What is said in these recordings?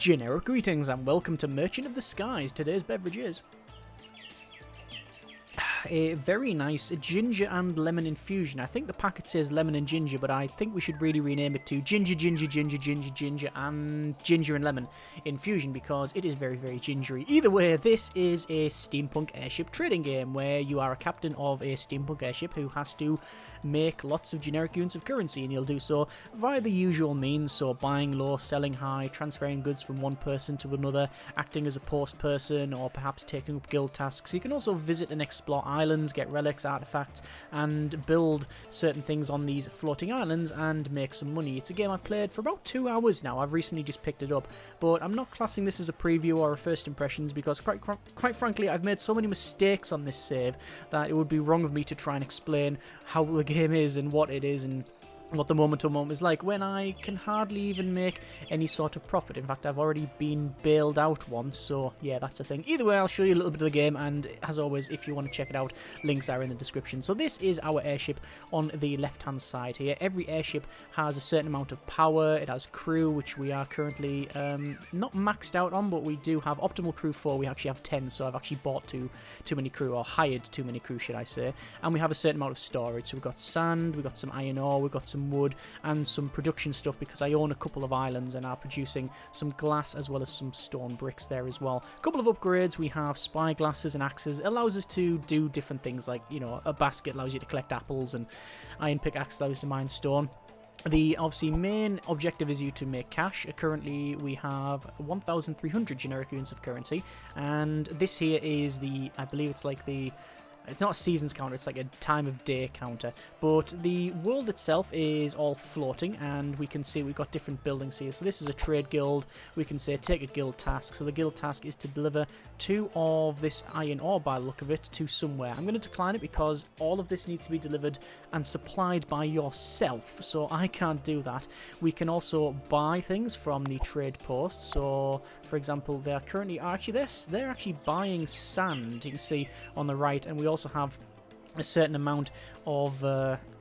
Generic greetings and welcome to Merchant of the Skies. Today's beverage is a very nice ginger and lemon infusion. I think the packet says lemon and ginger, but I think we should really rename it to ginger, ginger, ginger, ginger, ginger, and ginger and lemon infusion because it is very, very gingery. Either way, this is a steampunk airship trading game where you are a captain of a steampunk airship who has to make lots of generic units of currency, and you'll do so via the usual means, so buying low, selling high, transferring goods from one person to another, acting as a post person, or perhaps taking up guild tasks. You can also visit and explore islands, get relics, artifacts, and build certain things on these floating islands and make some money. It's a game I've played for about 2 hours now. I've recently just picked it up, but I'm not classing this as a preview or a first impressions because quite frankly I've made so many mistakes on this save that it would be wrong of me to try and explain how the game is and what it is and what the moment-to-moment is like when I can hardly even make any sort of profit. In fact, I've already been bailed out once, so yeah, that's a thing. Either way, I'll show you a little bit of the game, and as always, if you want to check it out, links are in the description. So this is our airship on the left-hand side here. Every airship has a certain amount of power. It has crew, which we are currently not maxed out on, but we do have optimal crew 4. We actually have 10, so I've actually bought too many crew, or hired too many crew, should I say. And we have a certain amount of storage. So we've got sand, we've got some iron ore, we've got some wood and some production stuff because I own a couple of islands and are producing some glass as well as some stone bricks there as well. A couple of upgrades. We have spy glasses and axes. It allows us to do different things like, you know, a basket allows you to collect apples and iron pickaxe allows you to mine stone. The obviously main objective is you to make cash. Currently we have 1,300 generic units of currency, and this here is the, I believe it's like the, it's not a seasons counter, it's like a time of day counter. But the world itself is all floating, and we can see we've got different buildings here. So this is a trade guild. We can say take a guild task. So the guild task is to deliver 2 of this iron ore by the look of it to somewhere. I'm going to decline it because all of this needs to be delivered and supplied by yourself. So I can't do that. We can also buy things from the trade post. So for example, they are currently they're actually buying sand. You can see on the right, and we also have a certain amount of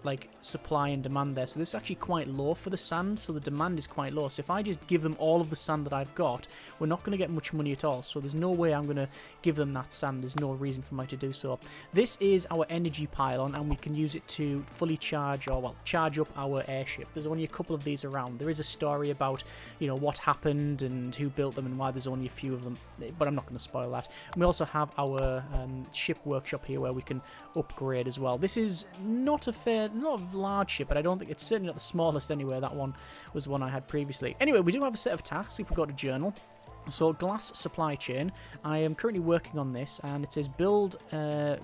like supply and demand there. So this is actually quite low for the sand, so the demand is quite low. So if I just give them all of the sand that I've got, we're not going to get much money at all. So there's no way I'm going to give them that sand. There's no reason for me to do so. This is our energy pylon, and we can use it to fully charge, or well, charge up our airship. There's only a couple of these around. There is a story about, you know, what happened and who built them and why there's only a few of them, but I'm not going to spoil that. And we also have our ship workshop here where we can upgrade as well. This is not a large ship, but I don't think it's certainly not the smallest anyway. That one was the one I had previously. Anyway, we do have a set of tasks if we go to journal. So glass supply chain, I am currently working on this, and it says build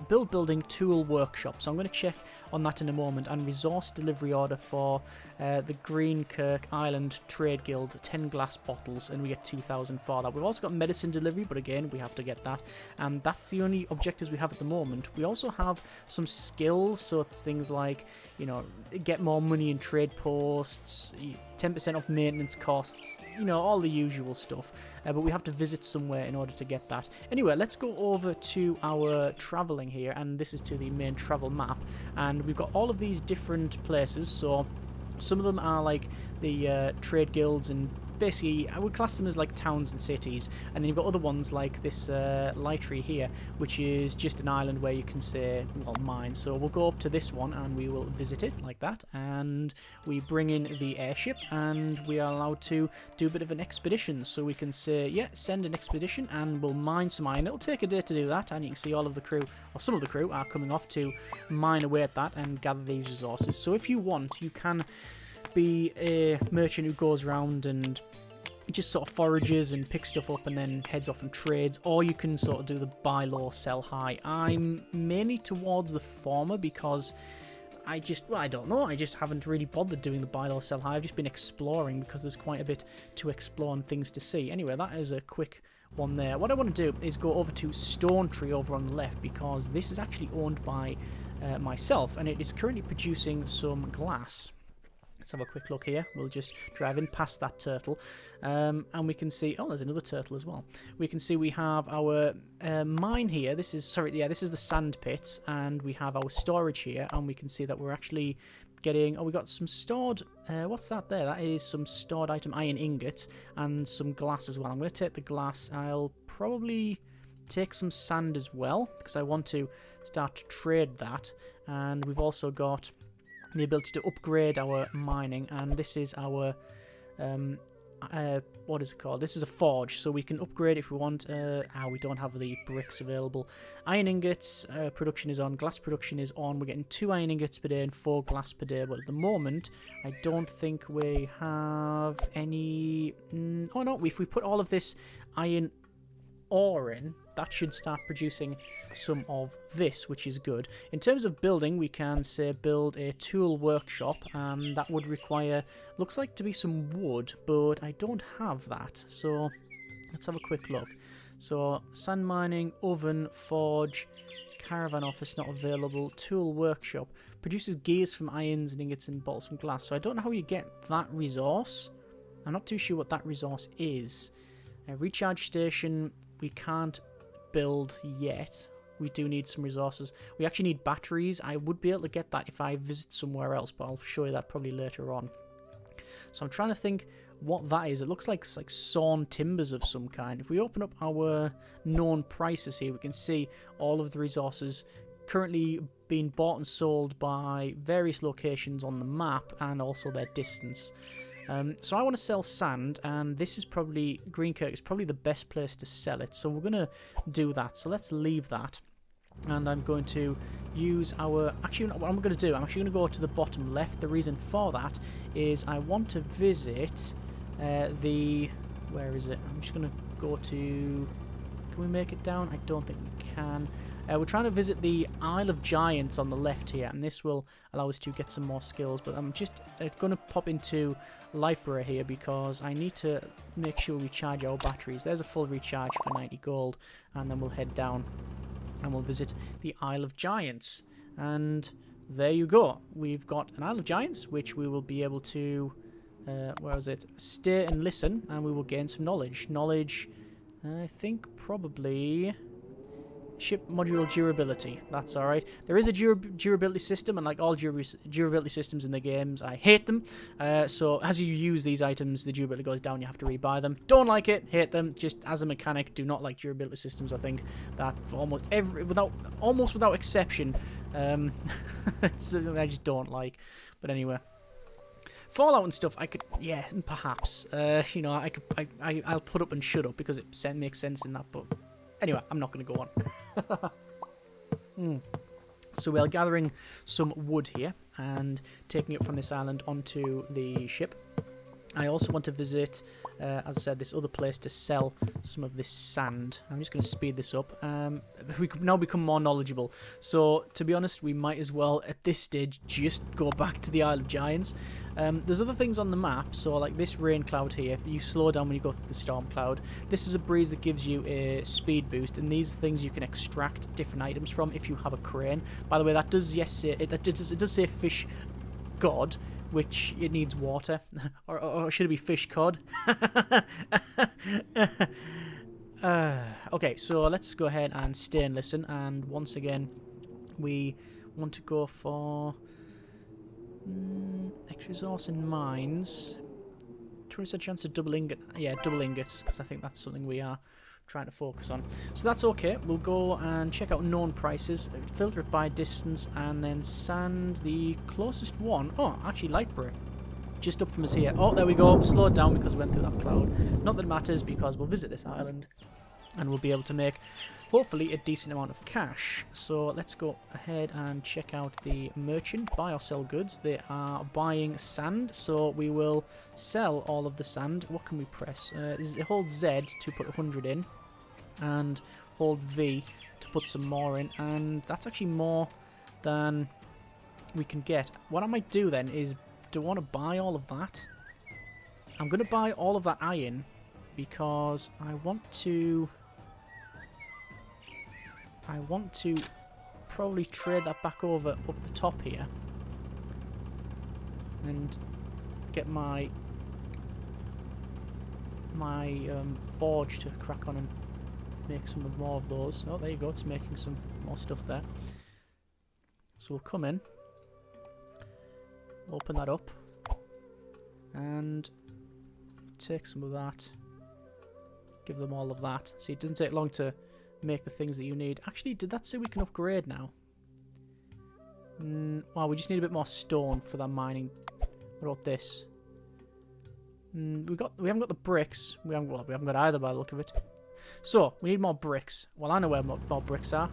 building tool workshop. So I'm going to check on that in a moment. And resource delivery order for the Greenkirk Island Trade Guild, 10 glass bottles, and we get 2,000 for that. We've also got medicine delivery, but again we have to get that, and that's the only objectives we have at the moment. We also have some skills, so it's things like, you know, get more money in trade posts, 10% off maintenance costs, you know, all the usual stuff. But we have to visit somewhere in order to get that. Anyway, let's go over to our traveling here, and this is to the main travel map, and we've got all of these different places. So some of them are like the trade guilds, and basically I would class them as like towns and cities. And then you've got other ones like this Lightry here, which is just an island where you can say, well, mine. So we'll go up to this one and we will visit it like that, and we bring in the airship, and we are allowed to do a bit of an expedition. So we can say, yeah, send an expedition, and we'll mine some iron. It'll take a day to do that, and you can see all of the crew, or some of the crew, are coming off to mine away at that and gather these resources. So if you want, you can be a merchant who goes around and just sort of forages and picks stuff up and then heads off and trades, or you can sort of do the buy low, sell high. I'm mainly towards the former because I don't know, I just haven't really bothered doing the buy low, sell high. I've just been exploring because there's quite a bit to explore and things to see. Anyway, that is a quick one there. What I want to do is go over to Stone Tree over on the left, because this is actually owned by myself, and it is currently producing some glass. Let's have a quick look here. We'll just drive in past that turtle, and we can see, oh, there's another turtle as well. We can see we have our mine here. This is, sorry, yeah, this is the sand pits, and we have our storage here, and we can see that we're actually getting... Oh, we got some stored... what's that there? That is some stored item, iron ingots, and some glass as well. I'm going to take the glass. I'll probably take some sand as well, because I want to start to trade that. And we've also got the ability to upgrade our mining, and this is our... what is it called? This is a forge, so we can upgrade if we want. We don't have the bricks available. Iron ingots production is on, glass production is on. We're getting 2 iron ingots per day and 4 glass per day, but at the moment I don't think we have any... oh no, if we put all of this iron ore in, that should start producing some of this, which is good. In terms of building, we can say build a tool workshop, and that would require, looks like to be some wood, but I don't have that, so let's have a quick look. So sand mining, oven, forge, caravan office not available, tool workshop, produces gears from irons and ingots and bottles from glass. So I don't know how you get that resource. I'm not too sure what that resource is. A recharge station we can't build yet. We do need some resources. We actually need batteries. I would be able to get that if I visit somewhere else, but I'll show you that probably later on. So I'm trying to think what that is. It looks like sawn timbers of some kind. If we open up our known prices here, we can see all of the resources currently being bought and sold by various locations on the map, and also their distance. So I want to sell sand, and this is probably, Greenkirk is probably the best place to sell it, so we're going to do that. So let's leave that, and I'm going to use our, actually what I'm going to do, I'm actually going to go to the bottom left. The reason for that is I want to visit where is it? I'm just going to go to, can we make it down? I don't think we can. We're trying to visit the Isle of Giants on the left here, and this will allow us to get some more skills. But I'm just going to pop into Lypera here because I need to make sure we charge our batteries. There's a full recharge for 90 gold, and then we'll head down and we'll visit the Isle of Giants. And there you go. We've got an Isle of Giants, which we will be able to, where is it? Stay and listen, and we will gain some knowledge. Knowledge, I think probably... Ship module durability. That's alright. There is a durability system, and like all durability systems in the games, I hate them. So as you use these items, the durability goes down. You have to rebuy them. Don't like it. Hate them. Just as a mechanic, do not like durability systems. I think that for almost without exception, it's something I just don't like. But anyway. Fallout and stuff, I could, yeah, perhaps. You know, I'll put up and shut up because it makes sense in that, but anyway, I'm not going to go on. So we are gathering some wood here and taking it from this island onto the ship. I also want to visit, as I said, this other place to sell some of this sand. I'm just going to speed this up. We could now become more knowledgeable. So, to be honest, we might as well, at this stage, just go back to the Isle of Giants. There's other things on the map. So, like this rain cloud here, if you slow down when you go through the storm cloud, this is a breeze that gives you a speed boost. And these are things you can extract different items from if you have a crane. By the way, that does, yes, it does say fish god, which it needs water, or should it be fish cod? Okay, so let's go ahead and stay and listen, and once again we want to go for extra resource in mines. 20% chance of double ingot, yeah, double ingots, because I think that's something we are trying to focus on. So that's okay. We'll go and check out known prices, filter it by distance, and then sand the closest one. Oh, actually Lightborough, just up from us here. Oh, there we go. Slowed down because we went through that cloud. Not that it matters, because we'll visit this island and we'll be able to make hopefully a decent amount of cash. So let's go ahead and check out the merchant, buy or sell goods. They are buying sand, so we will sell all of the sand. What can we press? Hold Z to put 100 in, and hold V to put some more in, and that's actually more than we can get. What I might do then is, do I want to buy all of that? I'm going to buy all of that iron because I want to probably trade that back over up the top here and get my forge to crack on and make some more of those. Oh, there you go, it's making some more stuff there. So we'll come in open that up. And take some of that. Give them all of that. See, it doesn't take long to make the things that you need. Actually, did that say we can upgrade now? Well, we just need a bit more stone for that mining. What about this? We haven't got the bricks. We haven't got either by the look of it. So we need more bricks. Well, I know where more bricks are.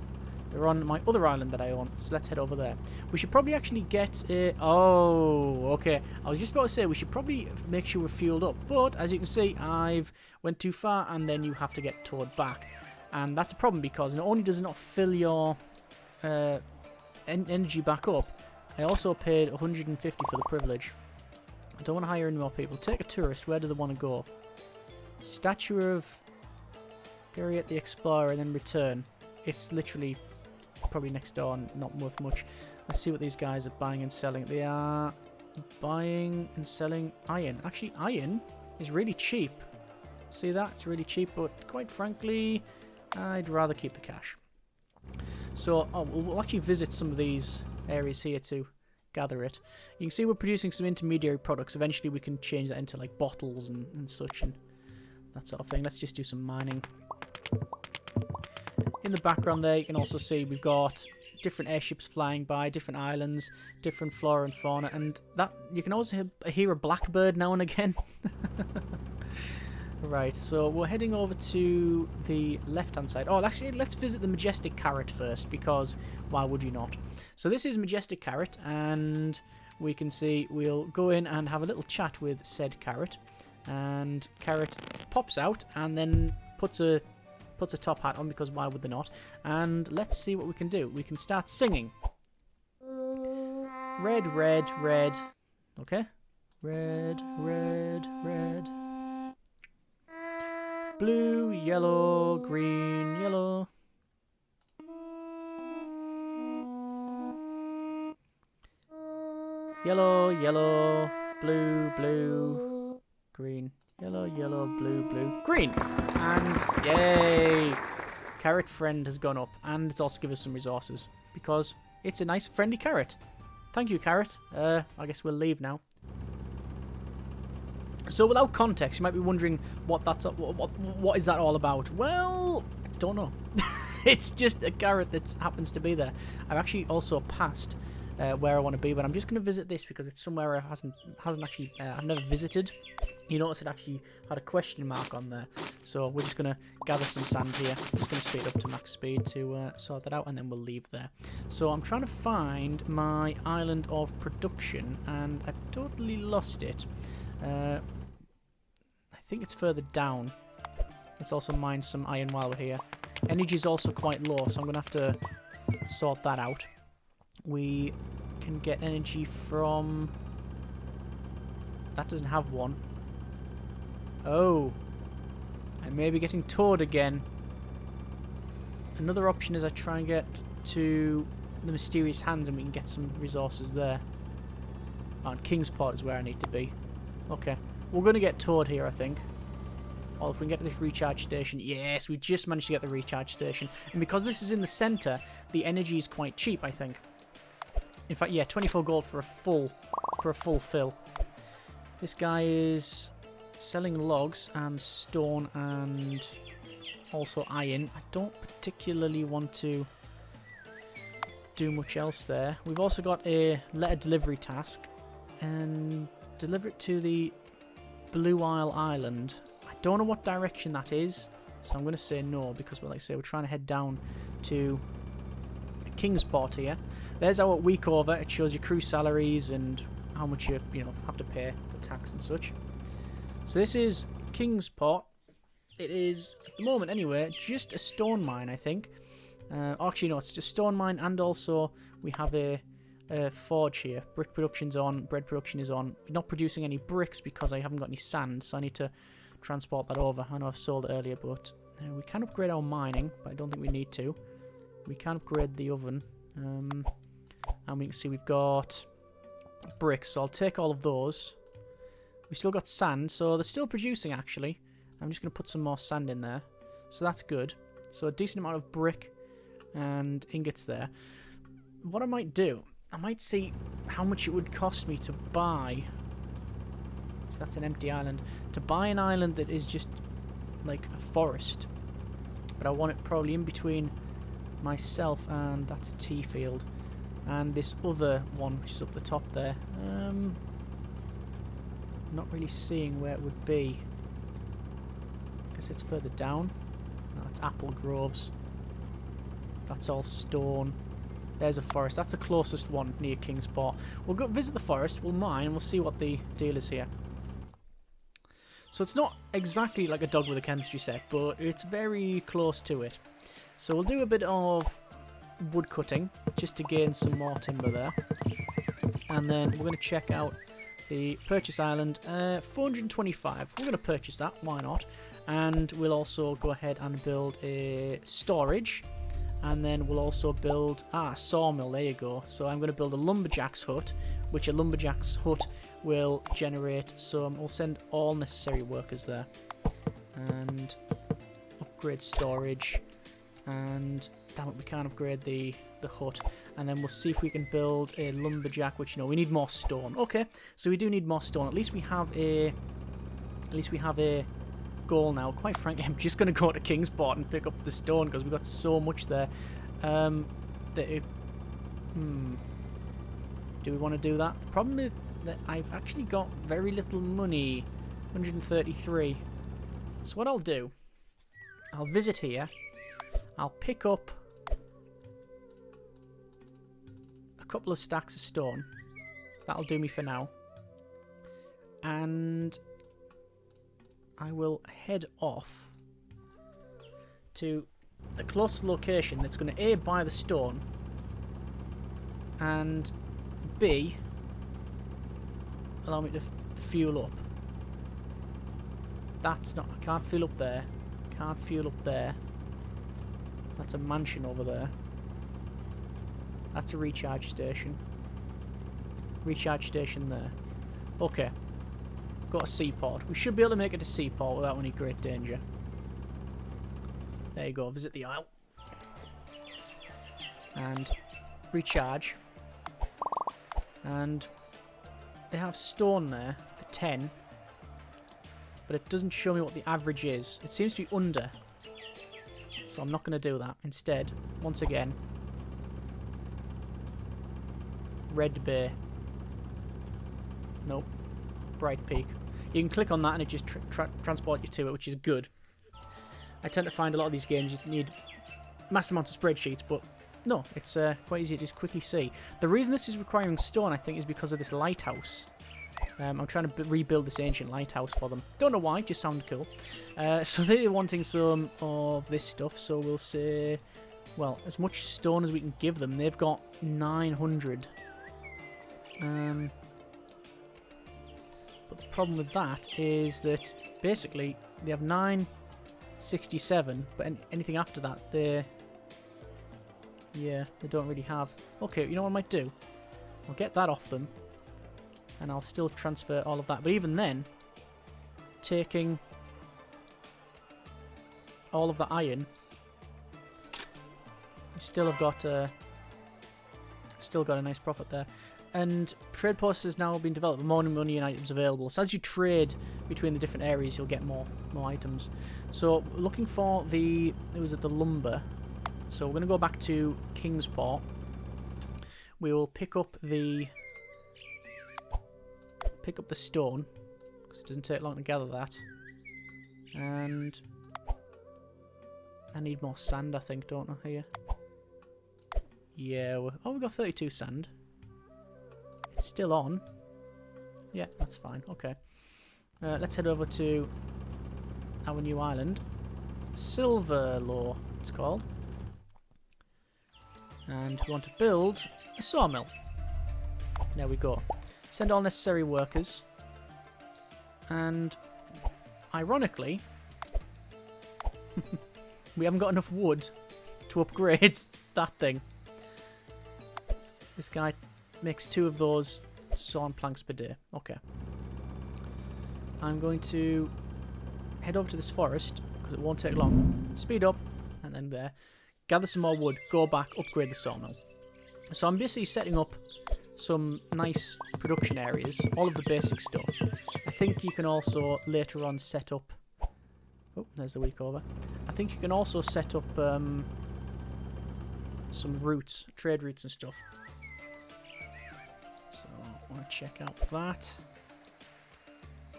They're on my other island that I own. So let's head over there. We should probably actually get a... Oh, okay. I was just about to say we should probably make sure we're fueled up. But as you can see, I've went too far and then you have to get towed back. And that's a problem because not only does it not fill your energy back up, I also paid 150 for the privilege. I don't want to hire any more people. Take a tourist. Where do they want to go? Statue of Garriott the Explorer and then return. It's literally probably next door and not worth much. Let's see what these guys are buying and selling. They are buying and selling iron. Actually, iron is really cheap. See that? It's really cheap, but quite frankly, I'd rather keep the cash. So, we'll actually visit some of these areas here to gather it. You can see we're producing some intermediary products. Eventually we can change that into like bottles and such and that sort of thing. Let's just do some mining. In the background there you can also see we've got different airships flying by, different islands, different flora and fauna, and that you can also hear a blackbird now and again. Right, so we're heading over to the left-hand side. Oh, actually, let's visit the Majestic Carrot first, because why would you not? So this is Majestic Carrot, and we can see we'll go in and have a little chat with said Carrot. And Carrot pops out and then puts a top hat on, because why would they not? And let's see what we can do. We can start singing. Red, red, red. Okay. Red, red, red. Blue, yellow, green, yellow. Yellow, yellow, blue, blue, green. Yellow, yellow, blue, blue, green. And yay! Carrot friend has gone up. And it's also given us some resources. Because it's a nice friendly carrot. Thank you, Carrot. I guess we'll leave now. So without context, you might be wondering what is that all about? Well, I don't know. It's just a carrot that happens to be there. I've actually also passed where I want to be, but I'm just going to visit this because it's somewhere I hasn't actually I've never visited. You notice it actually had a question mark on there. So we're just going to gather some sand here. I'm just going to speed up to max speed to sort that out, and then we'll leave there. So I'm trying to find my island of production, and I've totally lost it. I think it's further down. Let's also mine some iron while we're here. Energy is also quite low, so I'm going to have to sort that out. We can get energy from... That doesn't have one. Oh. I may be getting towed again. Another option is I try and get to the Mysterious Hands and we can get some resources there. Oh, and Kingsport is where I need to be. Okay. We're going to get towed here, I think. Or if we can get to this recharge station. Yes, we just managed to get the recharge station. And because this is in the centre, the energy is quite cheap, I think. In fact, yeah, 24 gold for a full fill. This guy is selling logs and stone and also iron. I don't particularly want to do much else there. We've also got a letter delivery task. And deliver it to the Blue Isle Island. I don't know what direction that is, so I'm going to say no, because, well, like I say, we're trying to head down to Kingsport here. There's our week over. It shows your crew salaries and how much you have to pay for tax and such. So this is Kingsport. It is, at the moment anyway, just a stone mine, I think. Actually, no, it's just stone mine, and also we have a forge here. Brick production's on, bread production is on. We're not producing any bricks because I haven't got any sand, so I need to transport that over. I know I've sold it earlier, but we can upgrade our mining, but I don't think we need to. We can upgrade the oven, and we can see we've got bricks, so I'll take all of those. We've still got sand, so they're still producing, actually. I'm just going to put some more sand in there, so that's good. So a decent amount of brick and ingots there. What I might do, I might see how much it would cost me to buy. So that's an empty island. To buy an island that is just like a forest. But I want it probably in between myself and that's a tea field. And this other one, which is up the top there. Not really seeing where it would be. I guess it's further down. No, it's apple groves. That's all stone. There's a forest. That's the closest one near Kingsport. We'll go visit the forest. We'll mine. We'll see what the deal is here. So it's not exactly like a dog with a chemistry set, but it's very close to it. So we'll do a bit of wood cutting just to gain some more timber there. And then we're going to check out the purchase island. 425. We're going to purchase that. Why not? And we'll also go ahead and build a storage. And then we'll also build a sawmill. There you go. So I'm going to build a lumberjack's hut, which a lumberjack's hut will generate some. We'll send all necessary workers there, and upgrade storage. And damn it, we can't upgrade the hut. And then we'll see if we can build a lumberjack. Which we need more stone. Okay, so we do need more stone. At least we have a goal now. Quite frankly, I'm just going to go to Kingsport and pick up the stone because we've got so much there. Do we want to do that? The problem is that I've actually got very little money. 133. So what I'll do, I'll visit here. I'll pick up a couple of stacks of stone. That'll do me for now. And I will head off to the closest location that's going to A, buy the stone, and B, allow me to fuel up. That's not... I can't fuel up there. Can't fuel up there. That's a mansion over there. That's a recharge station. Recharge station there. Okay. Got a seaport. We should be able to make it to seaport without any great danger. There you go. Visit the isle. And recharge. And they have stone there for 10. But it doesn't show me what the average is. It seems to be under. So I'm not going to do that. Instead, once again, Red Bay. Nope. Bright Peak. You can click on that and it just transport you to it, which is good. I tend to find a lot of these games you need massive amounts of spreadsheets, but no, it's quite easy to just quickly see. The reason this is requiring stone, I think, is because of this lighthouse. I'm trying to rebuild this ancient lighthouse for them. Don't know why, just sounded cool. So they're wanting some of this stuff, so we'll say, well, as much stone as we can give them. They've got 900. But the problem with that is that basically they have 967, but anything after that, they don't really have. Okay, you know what I might do? I'll get that off them, and I'll still transfer all of that. But even then, taking all of the iron, still have got a nice profit there. And trade post has now been developed with more money and items available. So as you trade between the different areas, you'll get more items. So looking for the lumber. So we're going to go back to Kingsport. We will pick up the stone because it doesn't take long to gather that. And I need more sand, I think, don't I? Here. Yeah. We've got 32 sand. It's still on. Yeah, that's fine. Okay. Let's head over to our new island. Silverlaw, it's called. And we want to build a sawmill. There we go. Send all necessary workers. And ironically, we haven't got enough wood to upgrade that thing. This guy makes 2 of those sawn planks per day. Okay. I'm going to head over to this forest because it won't take long. Speed up, and then there. Gather some more wood, go back, upgrade the sawmill. So I'm basically setting up some nice production areas, all of the basic stuff. I think you can also later on set up... Oh, there's the week over. I think you can also set up some routes, trade routes and stuff. So I want to check out that.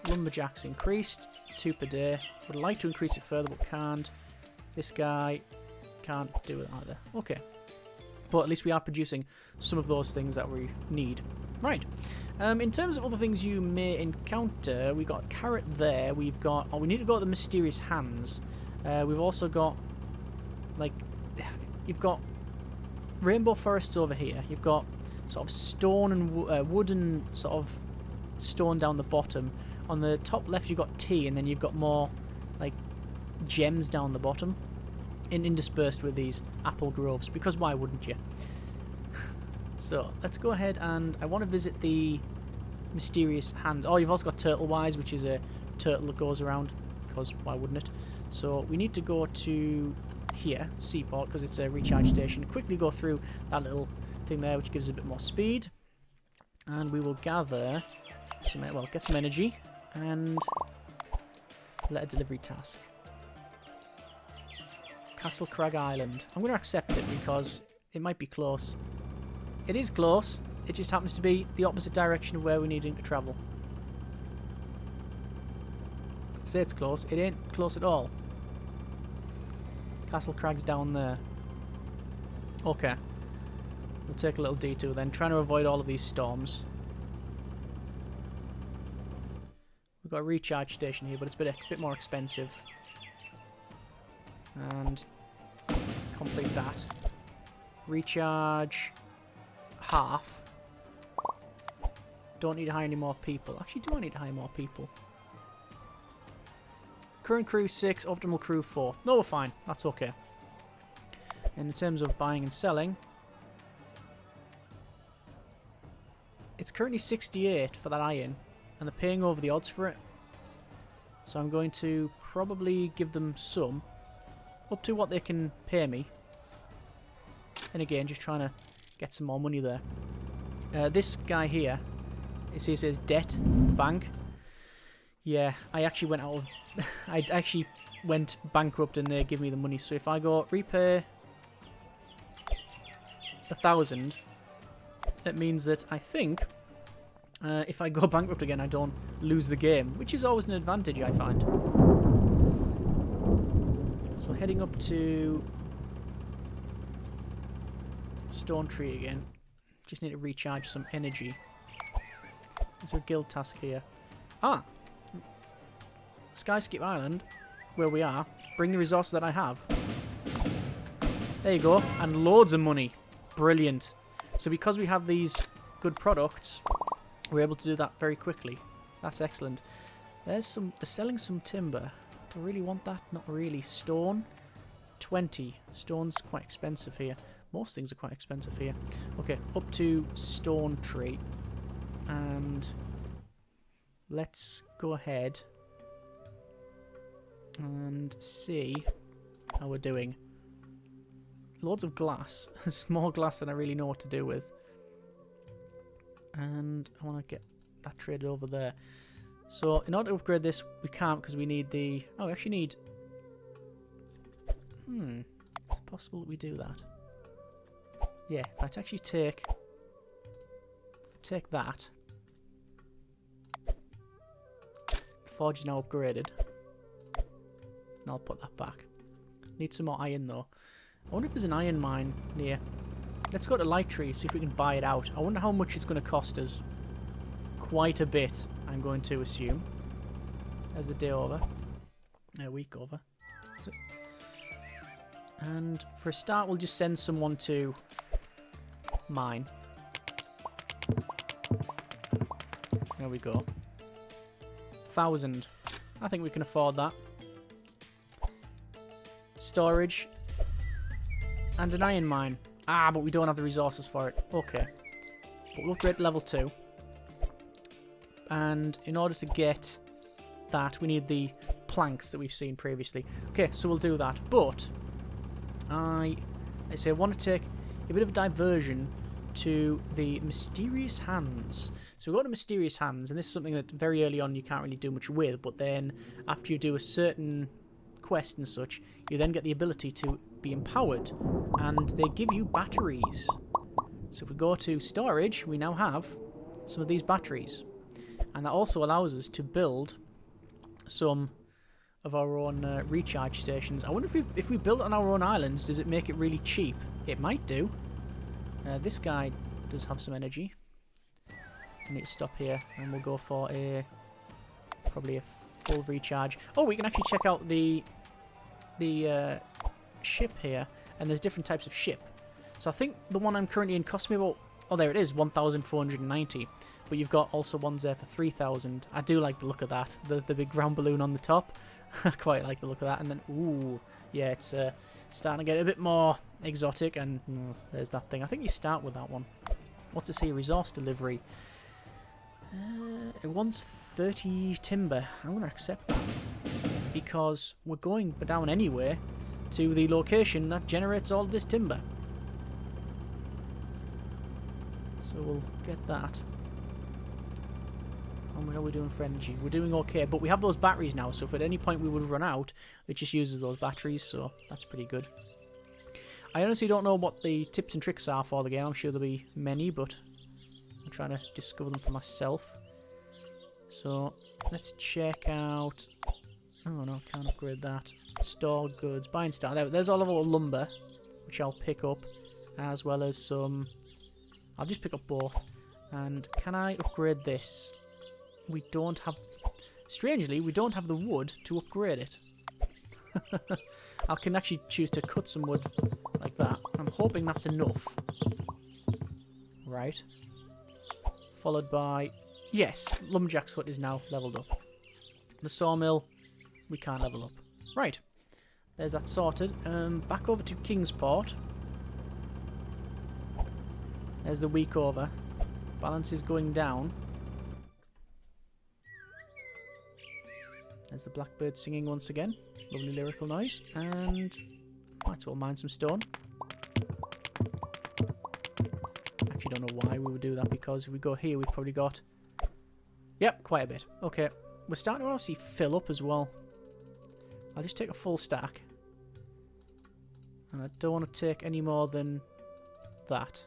Lumberjacks increased, 2 per day. Would like to increase it further but can't. This guy can't do it either. Okay. But at least we are producing some of those things that we need. Right. In terms of other things you may encounter, we've got a carrot there. We've got... Oh, we need to go to the mysterious hands. We've also got... Like... You've got rainbow forests over here. You've got sort of stone and wood and sort of stone down the bottom. On the top left you've got tea, and then you've got more like gems down the bottom. Interspersed with these apple groves, because why wouldn't you? So let's go ahead, and I want to visit the mysterious hands. Oh, you've also got turtle wise, which is a turtle that goes around, because why wouldn't it? So we need to go to here, Seaport, because it's a recharge station. Quickly go through that little thing there, which gives a bit more speed, and we will gather some, well, get some energy and let a delivery task. Castle Crag Island. I'm going to accept it because it might be close. It is close. It just happens to be the opposite direction of where we're needing to travel. Say it's close. It ain't close at all. Castle Crag's down there. Okay. We'll take a little detour then, trying to avoid all of these storms. We've got a recharge station here, but it's a bit more expensive. And complete that. Recharge half. Don't need to hire any more people. Actually, do I need to hire more people? Current crew 6, optimal crew 4. No, we're fine. That's okay. And in terms of buying and selling, it's currently 68 for that iron, and they're paying over the odds for it. So I'm going to probably give them some, up to what they can pay me. And again, just trying to get some more money there. This guy here, it says debt, bank. Yeah, I actually went out of... I actually went bankrupt and they give me the money. So if I go repay 1,000, that means that I think if I go bankrupt again, I don't lose the game, which is always an advantage, I find. So heading up to Stone Tree again. Just need to recharge some energy. There's a guild task here. Ah! Skyskip Island, where we are. Bring the resources that I have. There you go. And loads of money. Brilliant. So because we have these good products, we're able to do that very quickly. That's excellent. There's some... They're selling some timber. Do I really want that? Not really. Stone. 20. Stone's quite expensive here. Most things are quite expensive here. Okay, up to Stone Tree. And let's go ahead and see how we're doing. Loads of glass. There's more glass than I really know what to do with. And I want to get that traded over there. So in order to upgrade this, we can't because we need the... Oh, we actually need... Is it possible that we do that? Yeah, if I actually take that. Forge is now upgraded. And I'll put that back. Need some more iron though. I wonder if there's an iron mine near. Let's go to Light Tree, see if we can buy it out. I wonder how much it's going to cost us. Quite a bit, I'm going to assume. There's the day over. A week over. And for a start, we'll just send someone to mine. There we go. 1,000. I think we can afford that. Storage. And an iron mine. Ah, but we don't have the resources for it. Okay. But we'll upgrade to level 2. And in order to get that, we need the planks that we've seen previously. Okay, so we'll do that. But I say I want to take a bit of a diversion to the Mysterious Hands. So we go to Mysterious Hands, and this is something that very early on you can't really do much with, but then after you do a certain quest and such, you then get the ability to be empowered, and they give you batteries. So if we go to storage, we now have some of these batteries, and that also allows us to build some of our own recharge stations. I wonder if we build it on our own islands, does it make it really cheap? It might do. This guy does have some energy. I need to stop here, and we'll go for probably a full recharge. Oh, we can actually check out the ship here, and there's different types of ship. So I think the one I'm currently in cost me about, oh there it is, 1,490. But you've got also ones there for 3,000. I do like the look of that, the big ground balloon on the top. I quite like the look of that. And then, ooh, yeah, it's starting to get a bit more exotic. And there's that thing. I think you start with that one. What's it say? Resource delivery. It wants 30 timber. I'm going to accept that, because we're going down anyway to the location that generates all this timber. So we'll get that. And how are we doing for energy? We're doing okay, but we have those batteries now, so if at any point we would run out, it just uses those batteries, so that's pretty good. I honestly don't know what the tips and tricks are for the game. I'm sure there'll be many, but I'm trying to discover them for myself. So let's check out... Oh no, can't upgrade that. Store goods, buy and start. There's all of our lumber, which I'll pick up, as well as some... I'll just pick up both. And can I upgrade this? We don't have... Strangely, we don't have the wood to upgrade it. I can actually choose to cut some wood like that. I'm hoping that's enough. Right. Followed by... Yes, Lumberjack's hut is now leveled up. The sawmill, we can't level up. Right. There's that sorted. Back over to Kingsport. There's the week over. Balance is going down. There's the blackbird singing once again. Lovely lyrical noise. And might as well mine some stone. Actually don't know why we would do that, because if we go here we've probably got... Yep, quite a bit. Okay. We're starting to obviously fill up as well. I'll just take a full stack. And I don't want to take any more than that.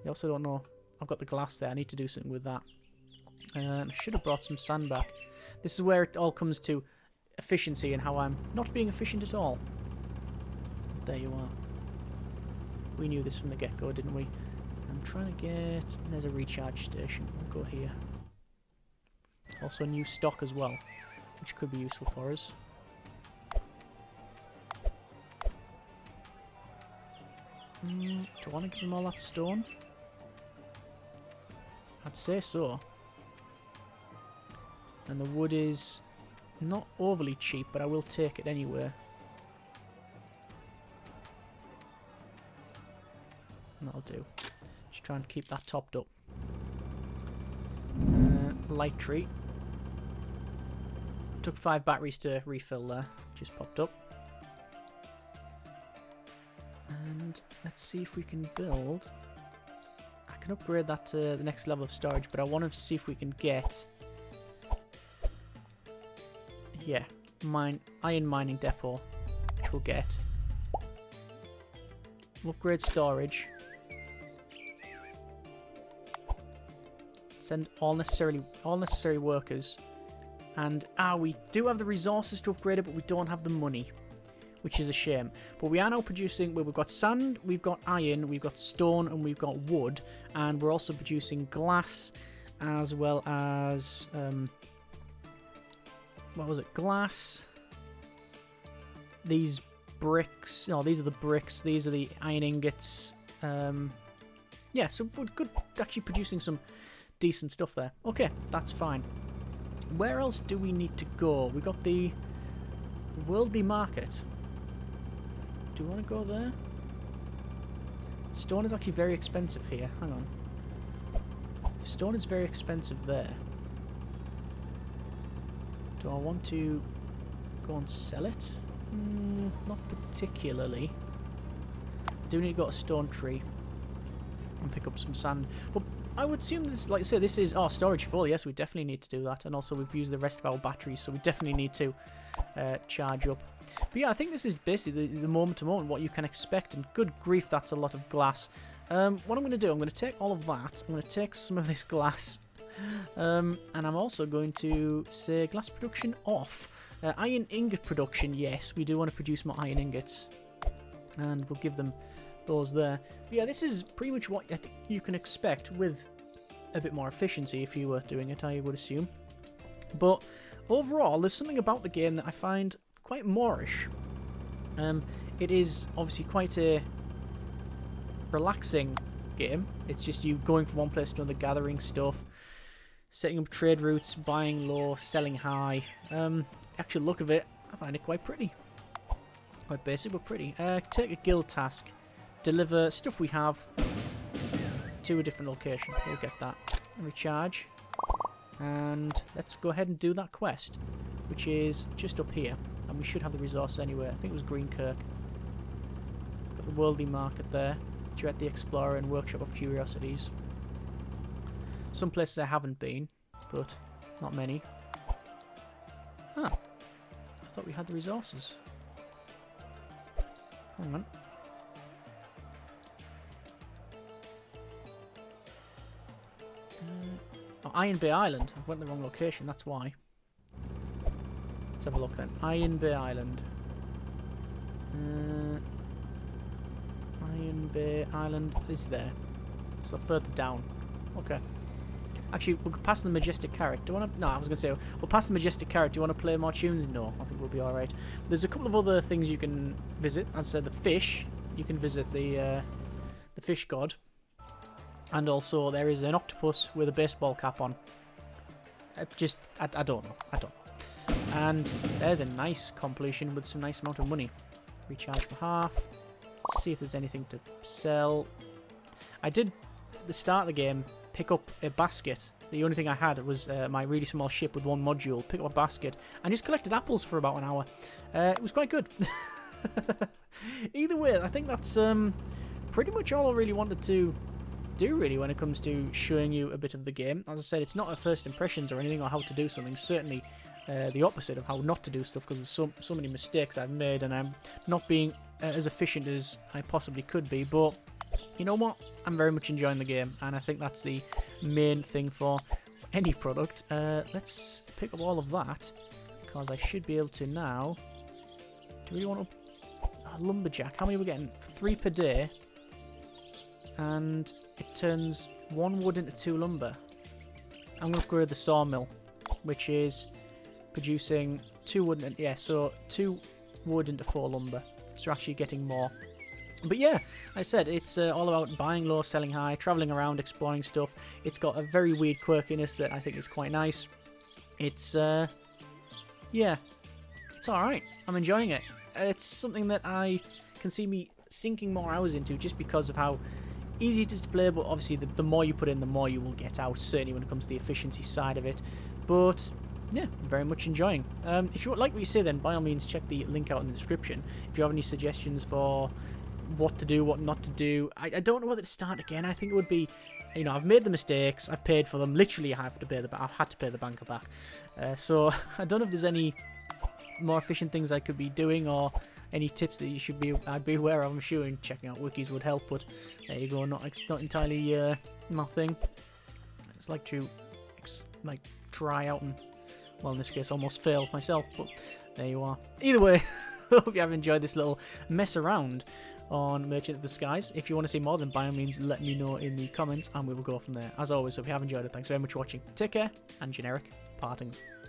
I also don't know. I've got the glass there. I need to do something with that. I should have brought some sand back. This is where it all comes to efficiency and how I'm not being efficient at all. There you are. We knew this from the get-go, didn't we? I'm trying to get... There's a recharge station. We'll go here. Also new stock as well, which could be useful for us. Do I want to give them all that stone? I'd say so. And the wood is not overly cheap, but I will take it anyway. And that'll do. Just trying to keep that topped up. Light tree. Took 5 batteries to refill there. Just popped up. And let's see if we can build... I can upgrade that to the next level of storage, but I want to see if we can get... Yeah, iron mining depot, which we'll get. We'll upgrade storage. Send all necessary workers. And we do have the resources to upgrade it, but we don't have the money, which is a shame. But we are now producing, well, we've got sand, we've got iron, we've got stone, and we've got wood. And we're also producing glass, as well as, what was it, glass, these bricks, no, these are the bricks, these are the iron ingots. Yeah, so we're good, actually producing some decent stuff there. Okay, that's fine. Where else do we need to go? We got the worldly market. Do we want to go there? Stone is actually very expensive here. Hang on. If stone is very expensive there, do I want to go and sell it? Not particularly. I do need to go to Stone Tree. and pick up some sand. But I would assume this, like I say, this is storage full. Yes, we definitely need to do that, and also we've used the rest of our batteries, so we definitely need to charge up. But yeah, I think this is basically the moment to moment what you can expect, and good grief, that's a lot of glass. What I'm going to do, I'm going to take all of that, I'm going to take some of this glass, and I'm also going to say glass production off. Iron ingot production, yes, we do want to produce more iron ingots, and we'll give them those there. But yeah, this is pretty much what I think you can expect with a bit more efficiency if you were doing it, I would assume. But overall, there's something about the game that I find quite Moorish. It is obviously quite a relaxing game. It's just you going from one place to another, gathering stuff, setting up trade routes, buying low, selling high. Actual look of it, I find it quite pretty. Quite basic, but pretty. Take a guild task. Deliver stuff we have to a different location. We'll get that. Recharge. And let's go ahead and do that quest, which is just up here. And we should have the resources anyway. I think it was Greenkirk. Got the Worldly Market there. Duet the Explorer and Workshop of Curiosities. Some places I haven't been, but not many. Ah, I thought we had the resources. Hang on. Oh, Iron Bay Island. I went the wrong location, that's why. Let's have a look then. Iron Bay Island. Iron Bay Island is there. So further down. Okay. Actually, we'll pass the Majestic Carrot. Do you want to... No, I was going to say, we'll pass the Majestic Carrot. Do you want to play more tunes? No, I think we'll be alright. There's a couple of other things you can visit. As I said, the fish. You can visit the fish god. And also, there is an octopus with a baseball cap on. I don't know. I don't know. And there's a nice completion with some nice amount of money. Recharge for half. See if there's anything to sell. I did, at the start of the game, pick up a basket. The only thing I had was my really small ship with one module. Pick up a basket and just collected apples for about an hour. It was quite good. Either way, I think that's pretty much all I really wanted to do really when it comes to showing you a bit of the game. As I said, it's not a first impressions or anything or how to do something. Certainly the opposite of how not to do stuff, because there's so many mistakes I've made and I'm not being as efficient as I possibly could be. But you know what? I'm very much enjoying the game, and I think that's the main thing for any product. Let's pick up all of that, because I should be able to now. Do we want a lumberjack? How many are we getting? 3 per day. And it turns 1 wood into 2 lumber. I'm going to upgrade the sawmill, which is producing 2 wood and so 2 wood into 4 lumber. So we're actually getting more. But yeah, I said it's all about buying low, selling high, travelling around, exploring stuff. It's got a very weird quirkiness that I think is quite nice. It's yeah, it's alright. I'm enjoying it. It's something that I can see me sinking more hours into just because of how easy it is to play, but obviously the more you put in, the more you will get out, certainly when it comes to the efficiency side of it. But yeah, very much enjoying. If you like what you say, then by all means check the link out in the description. If you have any suggestions for what to do, what not to do, I don't know whether to start again. I think it would be, you know, I've made the mistakes, I've paid for them. Literally, I've had to pay the banker back. So I don't know if there's any more efficient things I could be doing, or any tips that I'd be aware of. I'm sure checking out wikis would help, but there you go, not entirely my thing. It's like to try out and, well, in this case almost fail myself, but there you are. Either way, hope you have enjoyed this little mess around on Merchant of the Skies. If you want to see more, then by all means let me know in the comments and we will go from there. As always, hope you have enjoyed it. Thanks very much for watching. Take care, and generic partings.